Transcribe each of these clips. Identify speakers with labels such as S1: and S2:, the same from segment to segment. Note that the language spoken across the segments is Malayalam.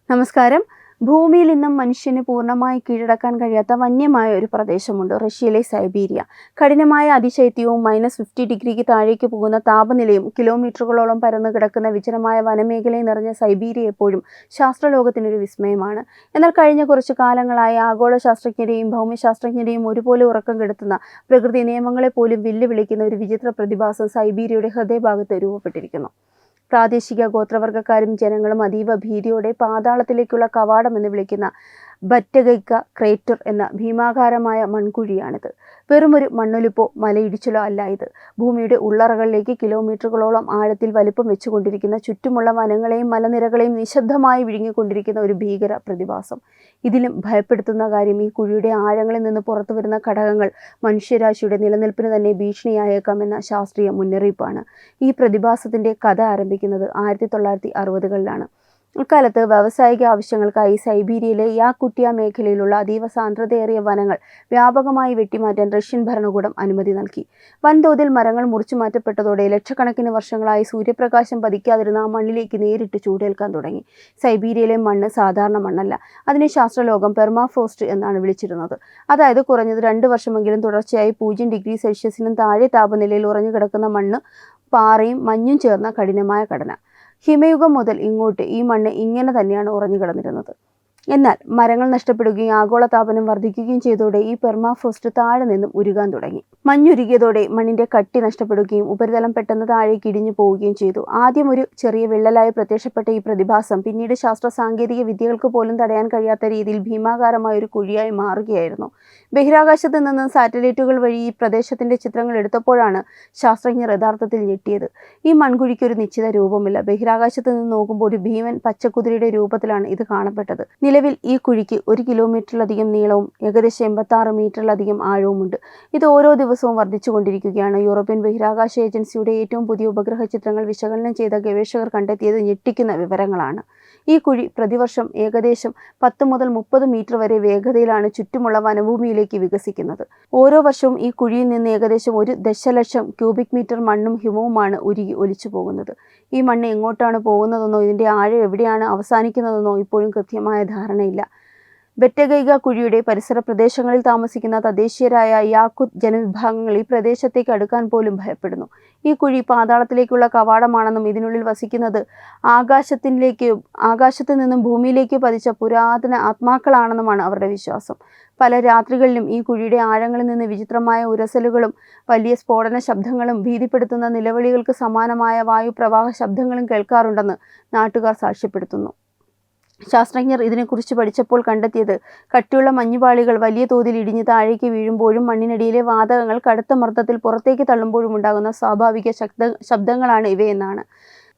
S1: നമസ്കാരം. ഭൂമിയിൽ ഇന്നും മനുഷ്യന് പൂർണ്ണമായി കീഴടക്കാൻ കഴിയാത്ത വന്യമായ ഒരു പ്രദേശമുണ്ട്, റഷ്യയിലെ സൈബീരിയ. കഠിനമായ അതിശൈത്യവും -50 ഡിഗ്രിക്ക് താഴേക്ക് പോകുന്ന താപനിലയും കിലോമീറ്ററുകളോളം പരന്നു കിടക്കുന്ന വിജനമായ വനമേഖലയും നിറഞ്ഞ സൈബീരിയ എപ്പോഴും ശാസ്ത്രലോകത്തിനൊരു വിസ്മയമാണ്. എന്നാൽ കഴിഞ്ഞ കുറച്ചു കാലങ്ങളായി ആഗോള ശാസ്ത്രജ്ഞരെയും ഭൗമശാസ്ത്രജ്ഞരെയും ഒരുപോലെ ഉറക്കം കെടുത്തുന്ന, പ്രകൃതി നിയമങ്ങളെപ്പോലും വെല്ലുവിളിക്കുന്ന ഒരു വിചിത്ര പ്രതിഭാസം സൈബീരിയയുടെ ഹൃദയഭാഗത്ത് രൂപപ്പെട്ടിരിക്കുന്നു. പ്രാദേശിക ഗോത്രവർഗ്ഗക്കാരും ജനങ്ങളും അതീവ ഭീതിയോടെ പാതാളത്തിലേക്കുള്ള കവാടം എന്ന് വിളിക്കുന്ന ബറ്റഗൈക്ക ക്രേറ്റർ എന്ന ഭീമാകാരമായ മൺകുഴിയാണിത്. വെറുമൊരു മണ്ണൊലിപ്പോ മലയിടിച്ചിലോ അല്ല ഇത്. ഭൂമിയുടെ ഉള്ളറകളിലേക്ക് കിലോമീറ്ററുകളോളം ആഴത്തിൽ വലിപ്പം വെച്ചുകൊണ്ടിരിക്കുന്ന, ചുറ്റുമുള്ള വനങ്ങളെയും മലനിരകളെയും നിശബ്ദമായി വിഴുങ്ങിക്കൊണ്ടിരിക്കുന്ന ഒരു ഭീകര പ്രതിഭാസം. ഇതിലും ഭയപ്പെടുത്തുന്ന കാര്യം, ഈ കുഴിയുടെ ആഴങ്ങളിൽ നിന്ന് പുറത്തു വരുന്ന ഘടകങ്ങൾ മനുഷ്യരാശിയുടെ നിലനിൽപ്പിന് തന്നെ ഭീഷണിയായേക്കാമെന്ന ശാസ്ത്രീയ മുന്നറിയിപ്പാണ്. ഈ പ്രതിഭാസത്തിന്റെ കഥ ആരംഭിക്കുന്നത് 1960കളിലാണ്. അക്കാലത്ത് വ്യാവസായിക ആവശ്യങ്ങൾക്കായി സൈബീരിയയിലെ യാകുട്ടിയ മേഖലയിലുള്ള അതീവ സാന്ദ്രതയേറിയ വനങ്ങൾ വ്യാപകമായി വെട്ടിമാറ്റാൻ റഷ്യൻ ഭരണകൂടം അനുമതി നൽകി. വൻതോതിൽ മരങ്ങൾ മുറിച്ചു മാറ്റപ്പെട്ടതോടെ ലക്ഷക്കണക്കിന് വർഷങ്ങളായി സൂര്യപ്രകാശം പതിക്കാതിരുന്ന ആ മണ്ണിലേക്ക് നേരിട്ട് ചൂടേൽക്കാൻ തുടങ്ങി. സൈബീരിയയിലെ മണ്ണ് സാധാരണ മണ്ണല്ല. അതിനെ ശാസ്ത്രലോകം പെർമാഫ്രോസ്റ്റ് എന്നാണ് വിളിച്ചിരുന്നത്. അതായത് കുറഞ്ഞത് 2 വർഷമെങ്കിലും തുടർച്ചയായി 0 ഡിഗ്രി സെൽഷ്യസിനും താഴെ താപനിലയിൽ ഉറഞ്ഞു കിടക്കുന്ന മണ്ണ്, പാറയും മഞ്ഞും ചേർന്ന കഠിനമായ ഘടന. ഹിമയുഗം മുതൽ ഇങ്ങോട്ട് ഈ മണ്ണ് ഇങ്ങനെ തന്നെയാണ് ഉറഞ്ഞു കിടന്നിരുന്നത്. എന്നാൽ മരങ്ങൾ നഷ്ടപ്പെടുകയും ആഗോളതാപനം വർദ്ധിക്കുകയും ചെയ്തതോടെ ഈ പെർമാഫ്രോസ്റ്റ് താഴെ നിന്നും ഉരുകാൻ തുടങ്ങി. മഞ്ഞുരുകിയതോടെ മണ്ണിന്റെ കട്ടി നഷ്ടപ്പെടുകയും ഉപരിതലം പെട്ടെന്ന് താഴേക്ക് ഇടിഞ്ഞു പോവുകയും ചെയ്തു. ആദ്യം ഒരു ചെറിയ വിള്ളലായി പ്രത്യക്ഷപ്പെട്ട ഈ പ്രതിഭാസം പിന്നീട് ശാസ്ത്ര സാങ്കേതിക വിദ്യകൾക്ക് പോലും തടയാൻ കഴിയാത്ത രീതിയിൽ ഭീമാകാരമായ ഒരു കുഴിയായി മാറുകയായിരുന്നു. ബഹിരാകാശത്ത് നിന്ന് സാറ്റലൈറ്റുകൾ വഴി ഈ പ്രദേശത്തിന്റെ ചിത്രങ്ങൾ എടുത്തപ്പോഴാണ് ശാസ്ത്രജ്ഞർ യഥാർത്ഥത്തിൽ ഞെട്ടിയത്. ഈ മൺകുഴിക്ക് ഒരു നിശ്ചിത രൂപമില്ല. ബഹിരാകാശത്ത് നിന്ന് നോക്കുമ്പോൾ ഒരു ഭീമൻ പച്ചക്കുതിരയുടെ രൂപത്തിലാണ് ഇത് കാണപ്പെട്ടത്. നിലവിൽ ഈ കുഴിക്ക് 1 കിലോമീറ്ററിലധികം നീളവും ഏകദേശം 86 മീറ്ററിലധികം ആഴവുമുണ്ട്. ഇത് ഓരോ ദിവസവും വർദ്ധിച്ചുകൊണ്ടിരിക്കുകയാണ്. യൂറോപ്യൻ ബഹിരാകാശ ഏജൻസിയുടെ ഏറ്റവും പുതിയ ഉപഗ്രഹ ചിത്രങ്ങൾ വിശകലനം ചെയ്ത ഗവേഷകർ കണ്ടെത്തിയത് ഞെട്ടിക്കുന്ന വിവരങ്ങളാണ്. ഈ കുഴി പ്രതിവർഷം ഏകദേശം 10 മുതൽ 30 മീറ്റർ വരെ വേഗതയിലാണ് ചുറ്റുമുള്ള വനഭൂമിയിലേക്ക് വികസിക്കുന്നത്. ഓരോ വർഷവും ഈ കുഴിയിൽ നിന്ന് ഏകദേശം 1 ദശലക്ഷം ക്യൂബിക് മീറ്റർ മണ്ണും ഹിമവുമാണ് ഉരുകി ഒലിച്ചു പോകുന്നത്. ഈ മണ്ണ് എങ്ങോട്ടാണ് പോകുന്നതെന്നോ ഇതിന്റെ ആഴം എവിടെയാണ് അവസാനിക്കുന്നതെന്നോ ഇപ്പോഴും കൃത്യമായ ധാരണയില്ല. ബറ്റഗൈക കുഴിയുടെ പരിസര പ്രദേശങ്ങളിൽ താമസിക്കുന്ന തദ്ദേശീയരായ യാകുത് ജനവിഭാഗങ്ങൾ ഈ പ്രദേശത്തേക്ക് അടുക്കാൻ പോലും ഭയപ്പെടുന്നു. ഈ കുഴി പാതാളത്തിലേക്കുള്ള കവാടമാണെന്നും ഇതിനുള്ളിൽ വസിക്കുന്നത് ആകാശത്തു നിന്നും ഭൂമിയിലേക്ക് പതിച്ച പുരാതന ആത്മാക്കളാണെന്നുമാണ് അവരുടെ വിശ്വാസം. പല രാത്രികളിലും ഈ കുഴിയുടെ ആഴങ്ങളിൽ നിന്ന് വിചിത്രമായ ഉരസലുകളും വലിയ സ്ഫോടന ശബ്ദങ്ങളും ഭീതിപ്പെടുത്തുന്ന നിലവിളികൾക്ക് സമാനമായ വായുപ്രവാഹ ശബ്ദങ്ങളും കേൾക്കാറുണ്ടെന്ന് നാട്ടുകാർ സാക്ഷ്യപ്പെടുത്തുന്നു. ശാസ്ത്രജ്ഞർ ഇതിനെക്കുറിച്ച് പഠിച്ചപ്പോൾ കണ്ടെത്തിയത്, കട്ടിയുള്ള മഞ്ഞുപാളികൾ വലിയ തോതിൽ ഇടിഞ്ഞ് താഴേക്ക് വീഴുമ്പോഴും മണ്ണിനടിയിലെ വാതകങ്ങൾ കടുത്ത മർദ്ദത്തിൽ പുറത്തേക്ക് തള്ളുമ്പോഴും ഉണ്ടാകുന്ന സ്വാഭാവിക ശബ്ദങ്ങളാണ് ഇവയെന്നാണ്.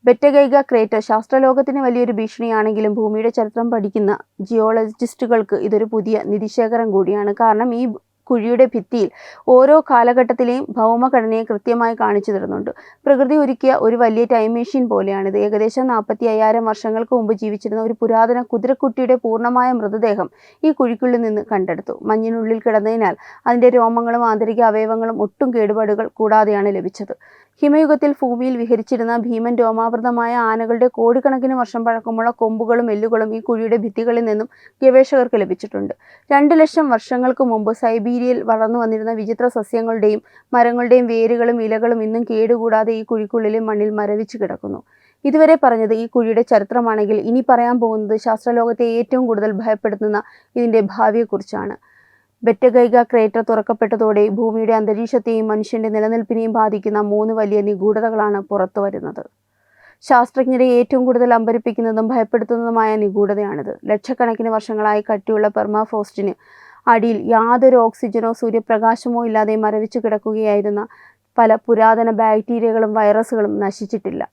S1: ബറ്റഗൈക ക്രേറ്റർ ശാസ്ത്രലോകത്തിന് വലിയൊരു ഭീഷണിയാണെങ്കിലും ഭൂമിയുടെ ചരിത്രം പഠിക്കുന്ന ജിയോളജിസ്റ്റുകൾക്ക് ഇതൊരു പുതിയ നിധിശേഖരം കൂടിയാണ്. കാരണം ഈ കുഴിയുടെ ഭിത്തിയിൽ ഓരോ കാലഘട്ടത്തിലെയും ഭൗമഘടനയെ കൃത്യമായി കാണിച്ചു തരുന്നുണ്ട്. പ്രകൃതി ഒരുക്കിയ ഒരു വലിയ ടൈം മെഷീൻ പോലെയാണിത്. ഏകദേശം 45,000 വർഷങ്ങൾക്ക് മുമ്പ് ജീവിച്ചിരുന്ന ഒരു പുരാതന കുതിരക്കുട്ടിയുടെ പൂർണ്ണമായ മൃതദേഹം ഈ കുഴിക്കുള്ളിൽ നിന്ന് കണ്ടെടുത്തു. മഞ്ഞിനുള്ളിൽ കിടന്നതിനാൽ അതിന്റെ രോമങ്ങളും ആന്തരിക അവയവങ്ങളും ഒട്ടും കേടുപാടുകൾ കൂടാതെയാണ് ലഭിച്ചത്. ഹിമയുഗത്തിൽ ഭൂമിയിൽ വിഹരിച്ചിരുന്ന ഭീമൻ രോമാവൃതമായ ആനകളുടെ കോടിക്കണക്കിന് വർഷം പഴക്കമുള്ള കൊമ്പുകളും എല്ലുകളും ഈ കുഴിയുടെ ഭിത്തികളിൽ നിന്നും ഗവേഷകർക്ക് ലഭിച്ചിട്ടുണ്ട്. 2 ലക്ഷം വർഷങ്ങൾക്ക് മുമ്പ് സൈബീരിയയിൽ വളർന്നു വന്നിരുന്ന വിചിത്ര സസ്യങ്ങളുടെയും മരങ്ങളുടെയും വേരുകളും ഇലകളും ഇന്നും കേടുകൂടാതെ ഈ കുഴിക്കുള്ളിലെ മണ്ണിൽ മരവിച്ചു കിടക്കുന്നു. ഇതുവരെ പറഞ്ഞത് ഈ കുഴിയുടെ ചരിത്രമാണെങ്കിൽ ഇനി പറയാൻ പോകുന്നത് ശാസ്ത്രലോകത്തെ ഏറ്റവും കൂടുതൽ ഭയപ്പെടുത്തുന്ന ഇതിന്റെ ഭാവിയെക്കുറിച്ചാണ്. ബറ്റഗൈക ക്രേറ്റർ തുറക്കപ്പെട്ടതോടെ ഭൂമിയുടെ അന്തരീക്ഷത്തെയും മനുഷ്യന്റെ നിലനിൽപ്പിനെയും ബാധിക്കുന്ന 3 വലിയ നിഗൂഢതകളാണ് പുറത്തു വരുന്നത്. ശാസ്ത്രജ്ഞരെ ഏറ്റവും കൂടുതൽ അമ്പരിപ്പിക്കുന്നതും ഭയപ്പെടുത്തുന്നതുമായ നിഗൂഢതയാണിത്. ലക്ഷക്കണക്കിന് വർഷങ്ങളായി കട്ടിയുള്ള പെർമാഫ്രോസ്റ്റിന് അടിയിൽ യാതൊരു ഓക്സിജനോ സൂര്യപ്രകാശമോ ഇല്ലാതെ മരവിച്ചു കിടക്കുകയായിരുന്ന പല പുരാതന ബാക്ടീരിയകളും വൈറസുകളും നശിച്ചിട്ടില്ല.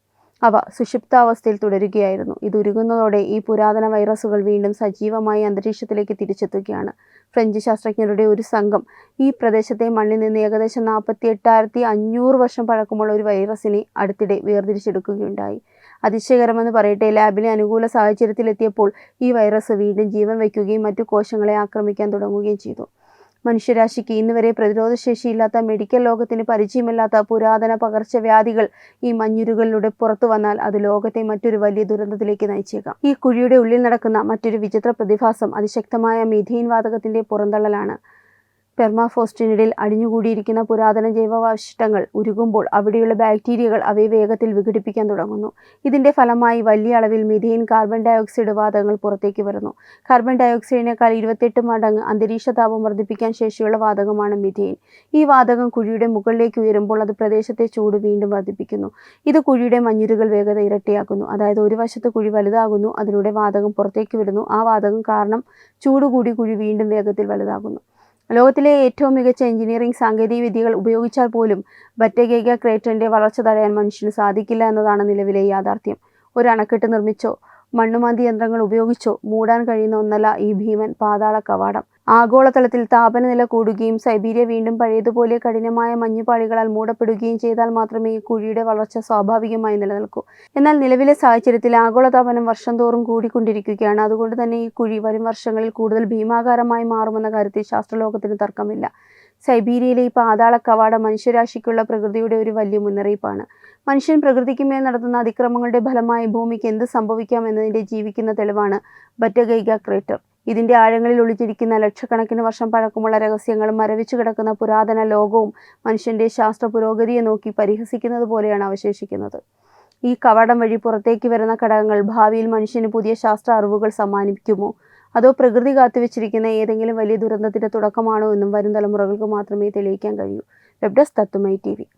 S1: അവ സുഷുപ്താവസ്ഥയിൽ തുടരുകയായിരുന്നു. ഇത് ഉരുകുന്നതോടെ ഈ പുരാതന വൈറസുകൾ വീണ്ടും സജീവമായി അന്തരീക്ഷത്തിലേക്ക് തിരിച്ചെത്തുകയാണ്. ഫ്രഞ്ച് ശാസ്ത്രജ്ഞരുടെ ഒരു സംഘം ഈ പ്രദേശത്തെ മണ്ണിൽ നിന്ന് ഏകദേശം 48,500 വർഷം പഴക്കമുള്ള ഒരു വൈറസിനെ അടുത്തിടെ വേർതിരിച്ചെടുക്കുകയുണ്ടായി. അതിശയകരമെന്ന് പറയട്ടെ, ലാബിലെ അനുകൂല സാഹചര്യത്തിലെത്തിയപ്പോൾ ഈ വൈറസ് വീണ്ടും ജീവൻ വയ്ക്കുകയും മറ്റു കോശങ്ങളെ ആക്രമിക്കാൻ തുടങ്ങുകയും ചെയ്തു. മനുഷ്യരാശിക്ക് ഇന്നുവരെ പ്രതിരോധശേഷിയില്ലാത്ത, മെഡിക്കൽ ലോകത്തിന് പരിചയമില്ലാത്ത പുരാതന പകർച്ചവ്യാധികൾ ഈ മഞ്ഞുരുകളിലൂടെ പുറത്തു വന്നാൽ അത് ലോകത്തെ മറ്റൊരു വലിയ ദുരന്തത്തിലേക്ക് നയിച്ചേക്കാം. ഈ കുഴിയുടെ ഉള്ളിൽ നടക്കുന്ന മറ്റൊരു വിചിത്ര പ്രതിഭാസം അതിശക്തമായ മീഥെയ്ൻ വാതകത്തിന്റെ പുറന്തള്ളലാണ്. പെർമാഫ്രോസ്റ്റിനിടയിൽ അടിഞ്ഞുകൂടിയിരിക്കുന്ന പുരാതന ജൈവാവശിഷ്ടങ്ങൾ ഉരുകുമ്പോൾ അവിടെയുള്ള ബാക്ടീരിയകൾ അവയെ വേഗത്തിൽ വിഘടിപ്പിക്കാൻ തുടങ്ങുന്നു. ഇതിന്റെ ഫലമായി വലിയ അളവിൽ മീഥെയ്ൻ, കാർബൺ ഡയോക്സൈഡ് വാതകങ്ങൾ പുറത്തേക്ക് വരുന്നു. കാർബൺ ഡയോക്സൈഡിനേക്കാൾ 28 മടങ്ങ് അന്തരീക്ഷ താപം വർദ്ധിപ്പിക്കാൻ ശേഷിയുള്ള വാതകമാണ് മീഥെയ്ൻ. ഈ വാതകം കുഴിയുടെ മുകളിലേക്ക് ഉയരുമ്പോൾ അത് പ്രദേശത്തെ ചൂട് വീണ്ടും വർദ്ധിപ്പിക്കുന്നു. ഇത് കുഴിയുടെ മഞ്ഞുരുകൽ വേഗത ഇരട്ടിയാക്കുന്നു. അതായത് ഒരു വശത്ത് കുഴി വലുതാകുന്നു, അതിലൂടെ വാതകം പുറത്തേക്ക് വരുന്നു. ആ വാതകം കാരണം ചൂട് കൂടി കുഴി വീണ്ടും വേഗത്തിൽ വലുതാകുന്നു. ലോകത്തിലെ ഏറ്റവും മികച്ച എഞ്ചിനീയറിംഗ് സാങ്കേതിക വിദ്യകൾ ഉപയോഗിച്ചാൽ പോലും ബറ്റഗേഗ ക്രേറ്ററിന്റെ വളർച്ച തടയാൻ മനുഷ്യന് സാധിക്കില്ല എന്നതാണ് നിലവിലെ യാഥാർത്ഥ്യം. ഒരു അണക്കെട്ട് നിർമ്മിച്ചോ മണ്ണുമാന്തി യന്ത്രങ്ങൾ ഉപയോഗിച്ചോ മൂടാൻ കഴിയുന്ന ഒന്നല്ല ഈ ഭീമൻ പാതാള കവാടം. ആഗോളതലത്തിൽ താപനില കൂടുകയും സൈബീരിയ വീണ്ടും പഴയതുപോലെ കഠിനമായ മഞ്ഞുപാളികളാൽ മൂടപ്പെടുകയും ചെയ്താൽ മാത്രമേ ഈ കുഴിയുടെ വളർച്ച സ്വാഭാവികമായി നിലനിൽക്കൂ. എന്നാൽ നിലവിലെ സാഹചര്യത്തിൽ ആഗോളതാപനം വർഷം തോറും കൂടിക്കൊണ്ടിരിക്കുകയാണ്. അതുകൊണ്ട് തന്നെ ഈ കുഴി വരും വർഷങ്ങളിൽ കൂടുതൽ ഭീമാകാരമായി മാറുമെന്ന കാര്യത്തിൽ ശാസ്ത്രലോകത്തിന് തർക്കമില്ല. സൈബീരിയയിലെ ഈ പാതാള കവാടം മനുഷ്യരാശിക്കുള്ള പ്രകൃതിയുടെ ഒരു വലിയ മുന്നറിയിപ്പാണ്. മനുഷ്യൻ പ്രകൃതിക്ക് മേൽ നടത്തുന്ന അതിക്രമങ്ങളുടെ ഫലമായി ഭൂമിക്ക് എന്ത് സംഭവിക്കാം എന്നതിന്റെ ജീവിക്കുന്ന തെളിവാണ് ബറ്റഗൈഗ ക്രേറ്റർ. ഇതിന്റെ ആഴങ്ങളിൽ ഒളിച്ചിരിക്കുന്ന ലക്ഷക്കണക്കിന് വർഷം പഴക്കമുള്ള രഹസ്യങ്ങളും മരവിച്ചു കിടക്കുന്ന പുരാതന ലോകവും മനുഷ്യന്റെ ശാസ്ത്ര പുരോഗതിയെ നോക്കി പരിഹസിക്കുന്നത് പോലെയാണ് അവശേഷിക്കുന്നത്. ഈ കവാടം വഴി പുറത്തേക്ക് വരുന്ന ഘടകങ്ങൾ ഭാവിയിൽ മനുഷ്യന് പുതിയ ശാസ്ത്ര അറിവുകൾ സമ്മാനിക്കുമോ, അതോ പ്രകൃതി കാത്തുവെച്ചിരിക്കുന്ന ഏതെങ്കിലും വലിയ ദുരന്തത്തിന്റെ തുടക്കമാണോ എന്നും വരും തലമുറകൾക്ക് മാത്രമേ തെളിയിക്കാൻ കഴിയൂ. വെബ് ഡെസ്ക് തത്തുമൈ TV.